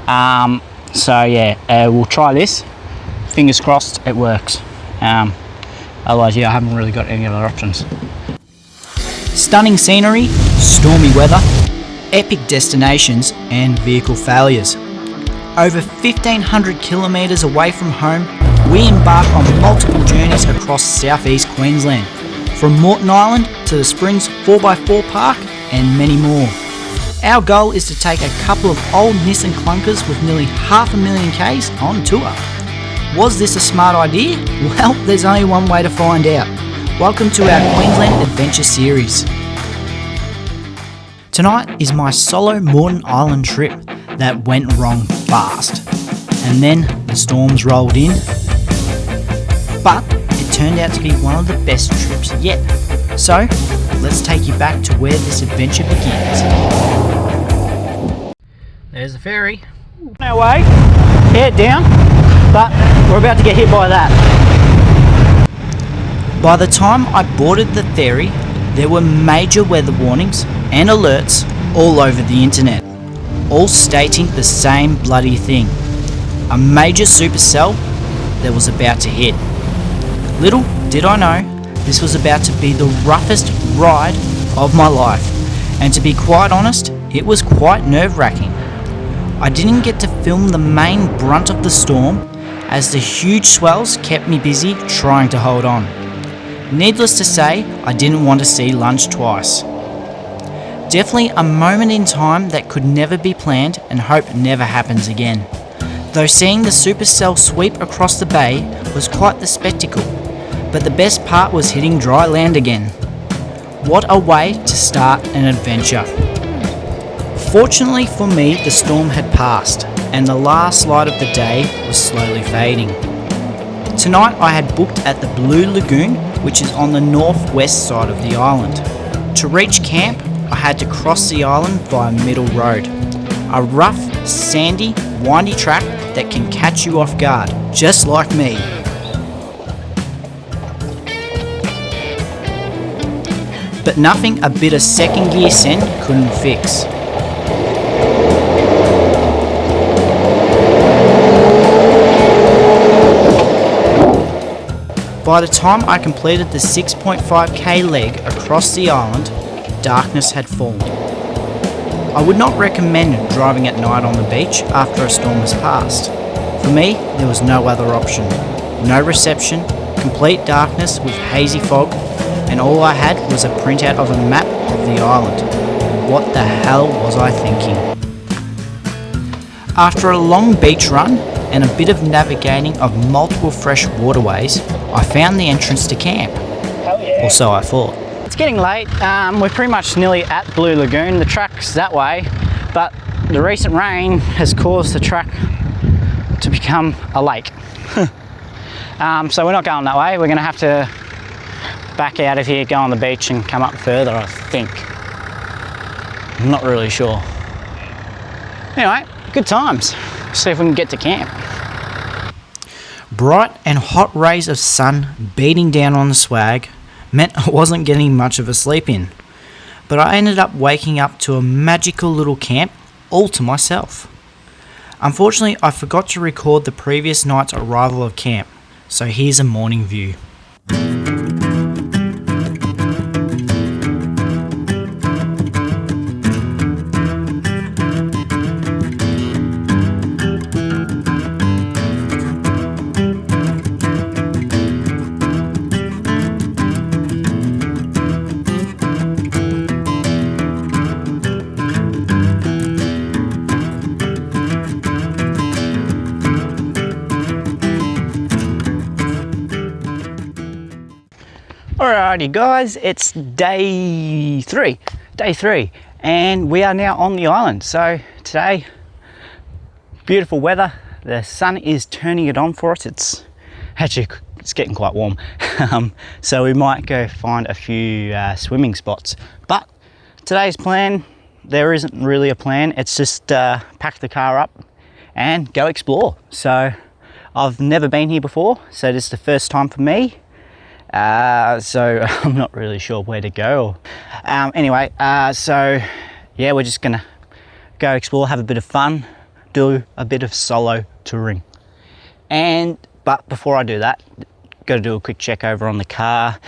So yeah, we'll try this. Fingers crossed it works. Otherwise, yeah, I haven't really got any other options. Stunning scenery, stormy weather, epic destinations and vehicle failures. Over 1,500 kilometres away from home, we embark on multiple journeys across southeast Queensland, from Moreton Island to the Springs 4x4 Park and many more. Our goal is to take a couple of old Nissan clunkers with nearly 500,000 Ks on tour. Was this a smart idea? Well, there's only one way to find out. Welcome to our Queensland Adventure Series. Tonight is my solo Moreton Island trip that went wrong fast. And then the storms rolled in. But it turned out to be one of the best trips yet. So, let's take you back to where this adventure begins. There's the ferry. On our way, head down, but we're about to get hit by that. By the time I boarded the ferry, there were major weather warnings and alerts all over the internet, all stating the same bloody thing. A major supercell that was about to hit. Little did I know, this was about to be the roughest ride of my life, and to be quite honest, it was quite nerve-wracking. I didn't get to film the main brunt of the storm, as the huge swells kept me busy trying to hold on. Needless to say, I didn't want to see lunch twice. Definitely a moment in time that could never be planned and hope never happens again. Though seeing the supercell sweep across the bay was quite the spectacle, but the best part was hitting dry land again. What a way to start an adventure. Fortunately for me, the storm had passed, and the last light of the day was slowly fading. Tonight I had booked at the Blue Lagoon, which is on the northwest side of the island. To reach camp, I had to cross the island via Middle Road, a rough, sandy, windy track that can catch you off guard, just like me. But nothing a bit of second gear send couldn't fix. By the time I completed the 6.5k leg across the island, darkness had fallen. I would not recommend driving at night on the beach after a storm has passed. For me, there was no other option. No reception, complete darkness with hazy fog, and all I had was a printout of a map of the island. What the hell was I thinking? After a long beach run and a bit of navigating of multiple fresh waterways, I found the entrance to camp. Hell yeah. Or so I thought. It's getting late. We're pretty much nearly at Blue Lagoon. The track's that way, but the recent rain has caused the track to become a lake. So we're not going that way. We're going to have to back out of here, go on the beach and come up further, I think. I'm not really sure. Anyway, good times. See if we can get to camp. Bright and hot rays of sun beating down on the swag meant I wasn't getting much of a sleep in. But I ended up waking up to a magical little camp all to myself. Unfortunately, I forgot to record the previous night's arrival of camp, so here's a morning view. Alrighty guys, it's day three, and we are now on the island. So today, beautiful weather, the sun is turning it on for us. It's getting quite warm. So we might go find a few swimming spots. But today's plan, there isn't really a plan. It's just pack the car up and go explore. So I've never been here before, so this is the first time for me. So I'm not really sure where to go. So yeah, we're just gonna go explore, have a bit of fun, do a bit of solo touring. But before I do that, got to do a quick check over on the car.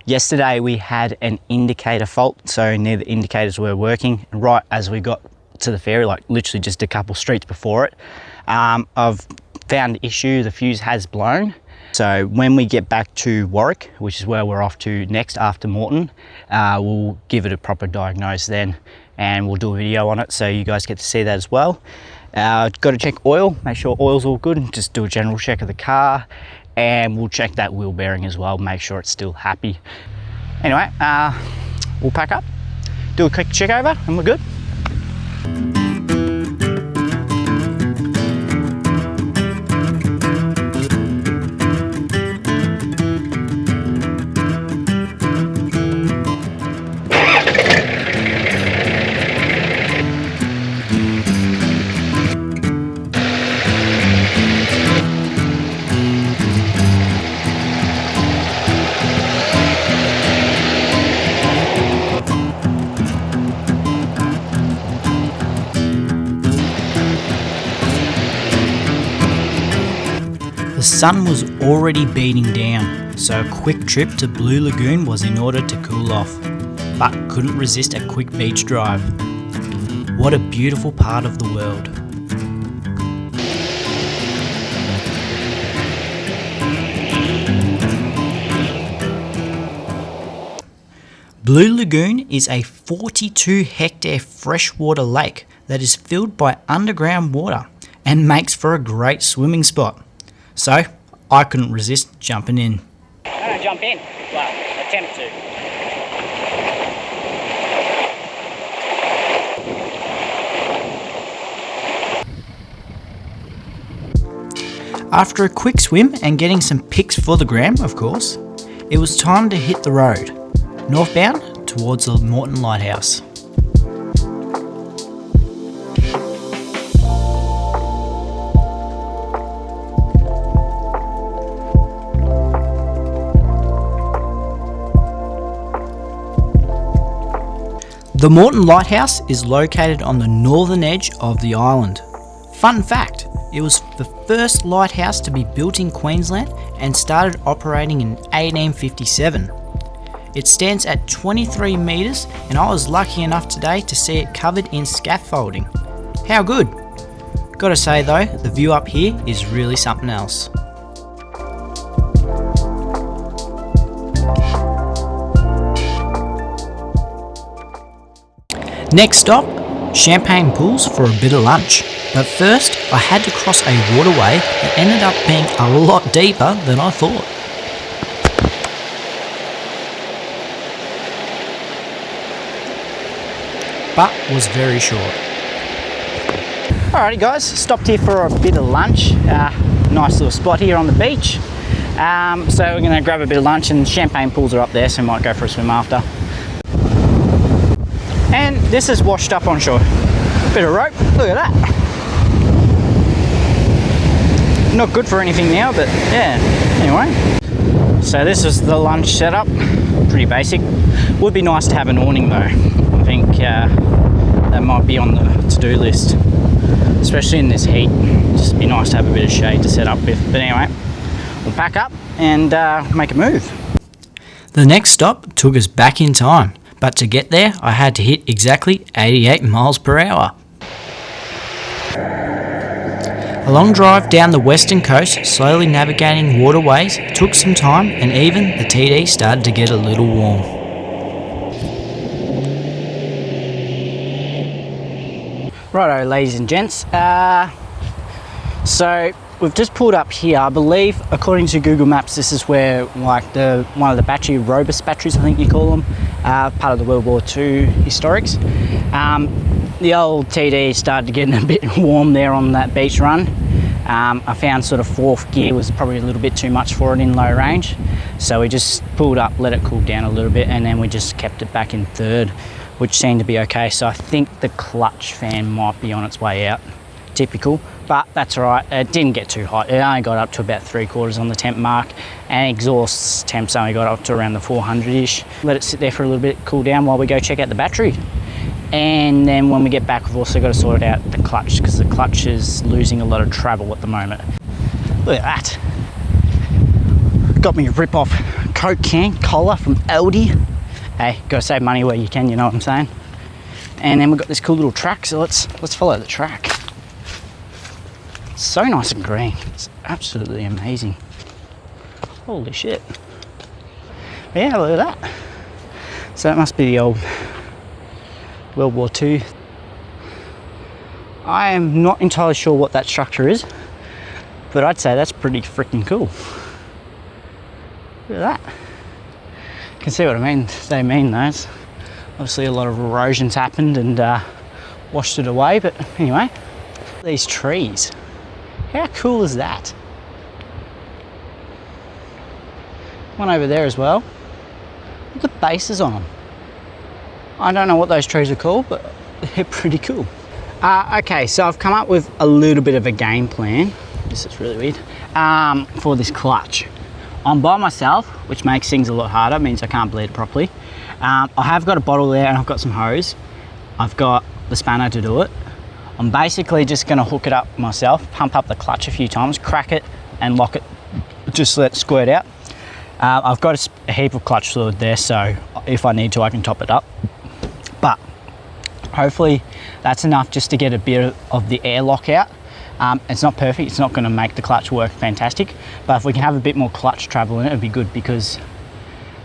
Yesterday we had an indicator fault, so neither indicators were working. Right as we got to the ferry, like literally just a couple streets before it, I've found the issue, the fuse has blown. So when we get back to Warwick, which is where we're off to next after Moreton, we'll give it a proper diagnose then, and we'll do a video on it so you guys get to see that as well. Got to check oil, make sure oil's all good, and just do a general check of the car, and we'll check that wheel bearing as well, make sure it's still happy. Anyway, we'll pack up, do a quick check over, and we're good. The sun was already beating down, so a quick trip to Blue Lagoon was in order to cool off, but couldn't resist a quick beach drive. What a beautiful part of the world. Blue Lagoon is a 42 hectare freshwater lake that is filled by underground water and makes for a great swimming spot. So, I couldn't resist jumping in. I don't jump in. Well, attempt to. After a quick swim and getting some pics for the gram, of course, it was time to hit the road, northbound towards the Moreton Lighthouse. The Moreton Lighthouse is located on the northern edge of the island. Fun fact, it was the first lighthouse to be built in Queensland and started operating in 1857. It stands at 23 metres, and I was lucky enough today to see it covered in scaffolding. How good! Gotta say though, the view up here is really something else. Next stop, Champagne Pools for a bit of lunch. But first, I had to cross a waterway that ended up being a lot deeper than I thought. But was very short. Alrighty guys, stopped here for a bit of lunch. Nice little spot here on the beach. So we're going to grab a bit of lunch, and Champagne Pools are up there, so we might go for a swim after. And this is washed up on shore. Bit of rope, look at that. Not good for anything now, but yeah, anyway. So this is the lunch setup, pretty basic. Would be nice to have an awning though. I think that might be on the to-do list, especially in this heat. Just be nice to have a bit of shade to set up with. But anyway, we'll pack up and make a move. The next stop took us back in time. But to get there, I had to hit exactly 88 miles per hour. A long drive down the western coast, slowly navigating waterways, took some time, and even the TD started to get a little warm. Righto, ladies and gents. So we've just pulled up here. I believe, according to Google Maps, this is where like one of the battery, robust batteries, I think you call them, part of the World War II historics. The old TD started getting a bit warm there on that beach run. I found sort of fourth gear was probably a little bit too much for it in low range. So we just pulled up, let it cool down a little bit, and then we just kept it back in third, which seemed to be okay. So I think the clutch fan might be on its way out. Typical, but that's all right. It didn't get too hot. It only got up to about 3/4 on the temp mark, and exhaust temps only got up to around the 400-ish. Let it sit there for a little bit, cool down while we go check out the battery. And then when we get back, we've also got to sort out the clutch, because the clutch is losing a lot of travel at the moment. Look at that. Got me a rip-off Coke can collar from Aldi. Hey, gotta save money where you can, you know what I'm saying? And then we've got this cool little track, so let's follow the track. It's so nice and green. It's absolutely amazing. Holy shit. But yeah, look at that. So that must be the old World War II. I am not entirely sure what that structure is, but I'd say that's pretty freaking cool. Look at that. You can see what they mean though. It's obviously a lot of erosion's happened and washed it away, but anyway. These trees, how cool is that? One over there as well. Look at the bases on them. I don't know what those trees are called, but they're pretty cool. Okay, so I've come up with a little bit of a game plan. This is really weird. For this clutch. I'm by myself, which makes things a lot harder. It means I can't bleed properly. I have got a bottle there and I've got some hose. I've got the spanner to do it. I'm basically just gonna hook it up myself, pump up the clutch a few times, crack it and lock it, just let it squirt out. I've got a heap of clutch fluid there, so if I need to, I can top it up. But hopefully that's enough just to get a bit of the air lock out. It's not perfect, it's not going to make the clutch work fantastic, but if we can have a bit more clutch travel in it, it'd be good, because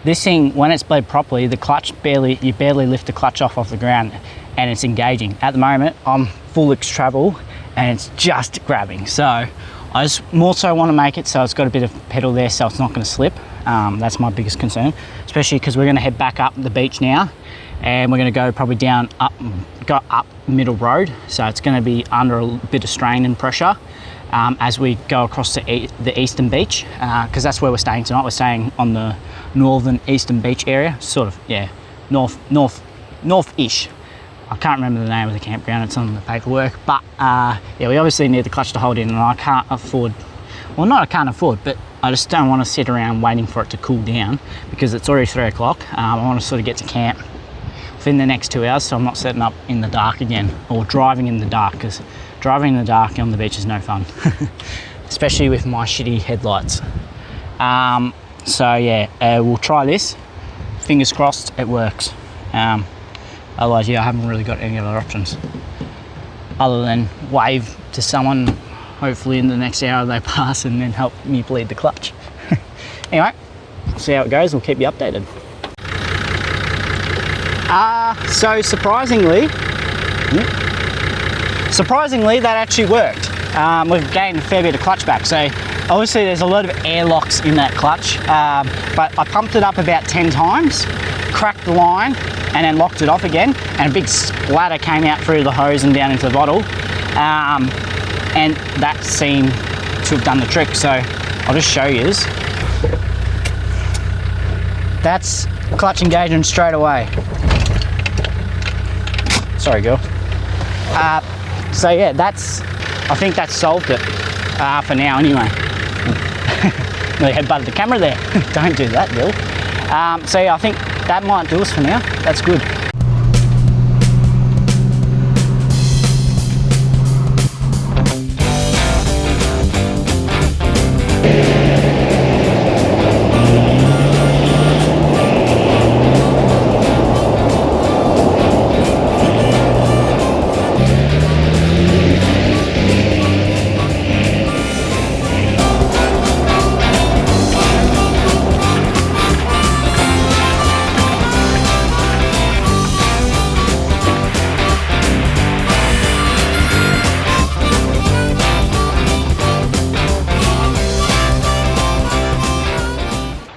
this thing, when it's bled properly, the clutch you barely lift the clutch off the ground and it's engaging. At the moment, I'm full X travel and it's just grabbing. So I just more so want to make it so it's got a bit of pedal there so it's not going to slip. That's my biggest concern, especially because we're going to head back up the beach now and we're going to go probably go up Middle Road, so it's going to be under a bit of strain and pressure as we go across the eastern beach, because that's where we're staying tonight. We're staying on the northern eastern beach area, sort of, yeah, north-ish. I can't remember the name of the campground, it's on the paperwork, but yeah, we obviously need the clutch to hold in, and I can't afford, well, not I can't afford, but I just don't want to sit around waiting for it to cool down, because it's already 3 o'clock. I want to sort of get to camp within the next 2 hours, so I'm not setting up in the dark again, or driving in the dark, because driving in the dark on the beach is no fun, especially with my shitty headlights. So yeah, we'll try this. Fingers crossed it works. Otherwise, yeah, I haven't really got any other options other than wave to someone, hopefully in the next hour they pass, and then help me bleed the clutch. Anyway, see how it goes, we'll keep you updated. So surprisingly that actually worked. We've gained a fair bit of clutch back. So obviously there's a lot of air locks in that clutch, but I pumped it up about 10 times, cracked the line, and then locked it off again, and a big splatter came out through the hose and down into the bottle. And that seemed to have done the trick. So I'll just show you this. That's clutch engagement straight away. Sorry, girl. So yeah, I think that's solved it for now anyway. Nearly headbutted the camera there. Don't do that, Bill. So yeah, I think that might do us for now. That's good.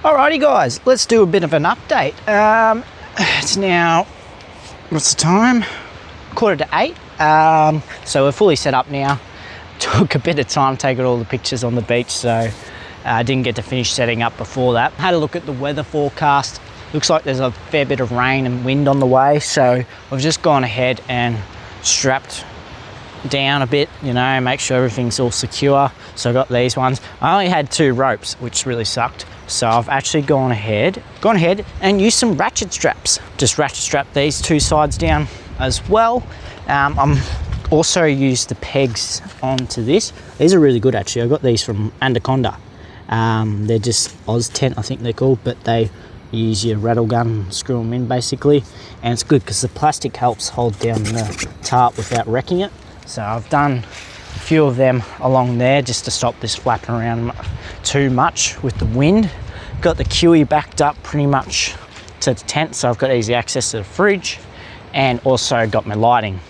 Alrighty guys, let's do a bit of an update. It's now, what's the time? 7:45. So we're fully set up now. Took a bit of time taking all the pictures on the beach, so I didn't get to finish setting up before that. Had a look at the weather forecast. Looks like there's a fair bit of rain and wind on the way, so we've just gone ahead and strapped down a bit, you know, make sure everything's all secure. So I got these ones. I only had 2 ropes, which really sucked. So I've actually gone ahead and used some ratchet straps. Just ratchet strap these 2 sides down as well. I'm also used the pegs onto this. These are really good actually. I got these from Anaconda. They're just Oz tent, I think they're called, but they use your rattle gun and screw them in basically, and it's good because the plastic helps hold down the tarp without wrecking it. So I've done a few of them along there just to stop this flapping around too much with the wind. Got the QE backed up pretty much to the tent, so I've got easy access to the fridge, and also got my lighting,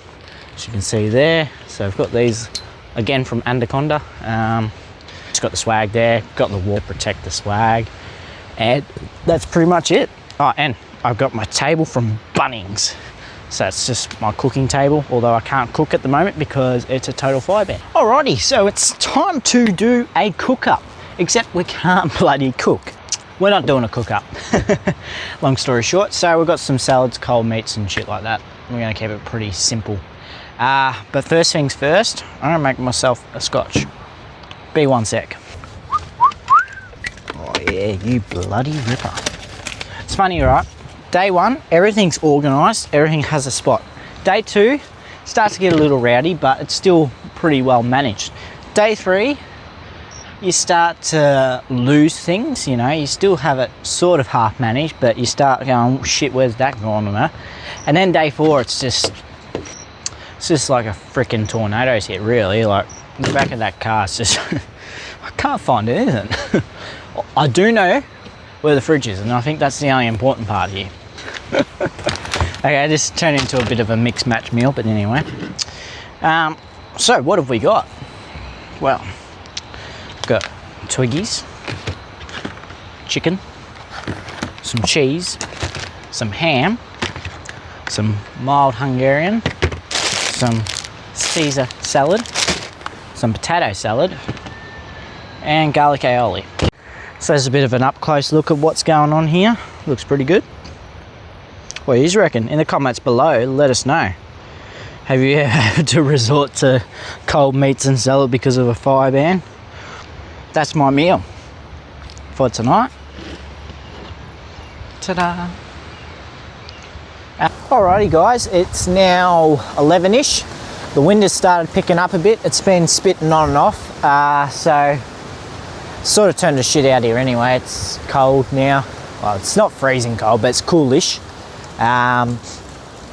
as you can see there. So I've got these again from Anaconda. Just got the swag there, got the wall to protect the swag, and that's pretty much it. Oh, and I've got my table from Bunnings. So it's just my cooking table, although I can't cook at the moment because it's a total fire ban. Alrighty, so it's time to do a cook up, except we can't bloody cook. We're not doing a cook up. Long story short, so we've got some salads, cold meats and shit like that. We're gonna keep it pretty simple. But first things first, I'm gonna make myself a scotch. Be one sec. Oh yeah, you bloody ripper. It's funny, right? Day one, everything's organised, everything has a spot. Day two, starts to get a little rowdy, but it's still pretty well managed. Day three, you start to lose things, you know, you still have it sort of half managed, but you start going, shit, where's that gone? And then day four, it's just like a freaking tornado's hit, really. Like, the back of that car, it's just, I can't find anything. I do know where the fridge is, and I think that's the only important part here. Okay, this turned into a bit of a mixed match meal, but anyway. So what have we got? Well, got Twiggies, chicken, some cheese, some ham, some mild Hungarian, some Caesar salad, some potato salad, and garlic aioli. So there's a bit of an up-close look at what's going on here. Looks pretty good. What do you reckon? In the comments below, let us know. Have you ever had to resort to cold meats and salad because of a fire ban? That's my meal for tonight. Ta-da! Alrighty guys, it's now 11ish. The wind has started picking up a bit. It's been spitting on and off, so sort of turned to shit out here anyway. It's cold now. Well, it's not freezing cold, but it's coolish. And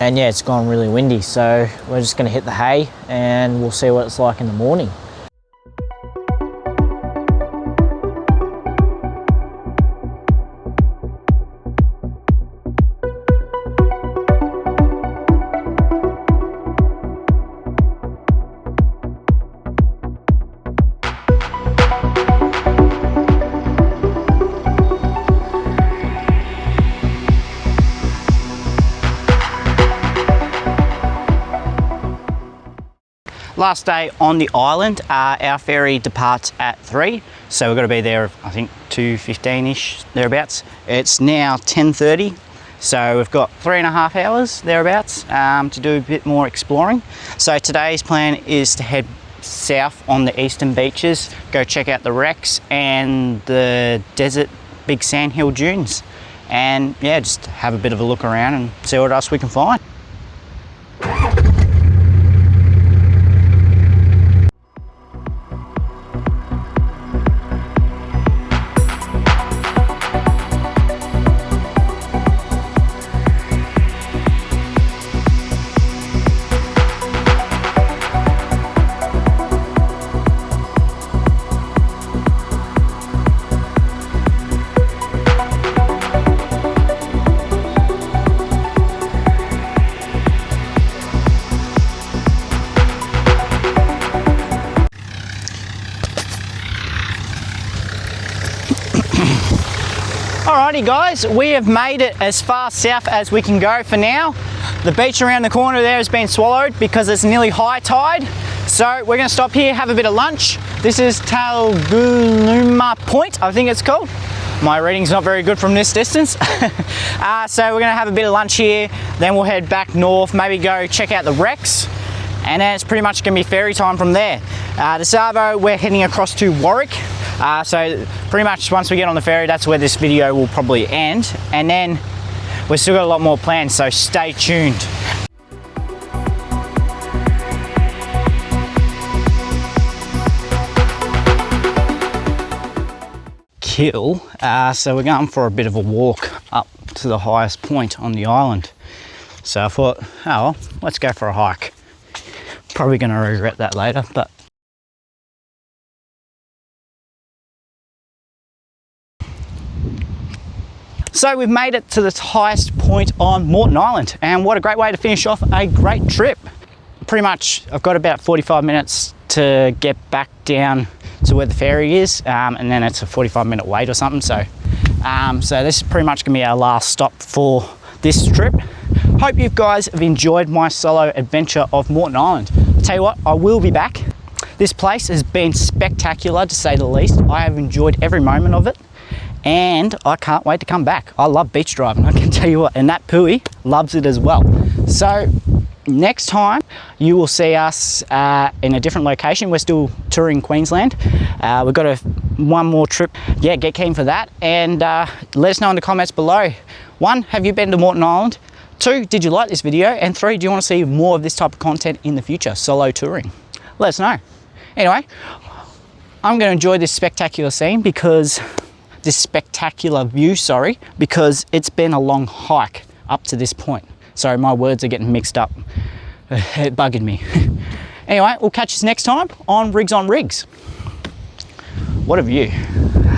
yeah, it's gone really windy, so we're just going to hit the hay and we'll see what it's like in the morning. Last day on the island, our ferry departs at 3, so we've got to be there, I think 2:15ish, thereabouts. It's now 10:30, so we've got 3.5 hours thereabouts to do a bit more exploring. So today's plan is to head south on the eastern beaches, go check out the wrecks and the desert big sandhill dunes, and yeah, just have a bit of a look around and see what else we can find. Alrighty guys, we have made it as far south as we can go for now. The beach around the corner there has been swallowed because it's nearly high tide. So we're going to stop here, have a bit of lunch. This is Talguluma Point, I think it's called. My reading's not very good from this distance. So we're going to have a bit of lunch here, then we'll head back north, maybe go check out the wrecks, and then it's pretty much going to be ferry time from there. The Savo, we're heading across to Warwick. So pretty much once we get on the ferry, that's where this video will probably end. And then we've still got a lot more planned, so stay tuned. hill, so we're going for a bit of a walk up to the highest point on the island. So I thought, oh well, let's go for a hike. Probably going to regret that later, but so we've made it to the highest point on Moreton Island, and what a great way to finish off a great trip. Pretty much I've got about 45 minutes to get back down to where the ferry is, and then it's a 45-minute wait or something. So this is pretty much gonna be our last stop for this trip. Hope you guys have enjoyed my solo adventure of Moreton Island. I'll tell you what, I will be back. This place has been spectacular, to say the least. I have enjoyed every moment of it, and I can't wait to come back. I love beach driving, I can tell you what, and that Pui loves it as well. So next time you will see us in a different location. We're still touring Queensland. We've got one more trip. Yeah, get keen for that, and let us know in the comments below. 1, have you been to Moreton Island? 2, did you like this video? And 3, do you want to see more of this type of content in the future, solo touring? Let us know. Anyway, I'm going to enjoy this spectacular scene because this spectacular view, sorry, because it's been a long hike up to this point. Sorry, my words are getting mixed up. It bugged me. Anyway, we'll catch us next time on Rigs on Rigs. What a view.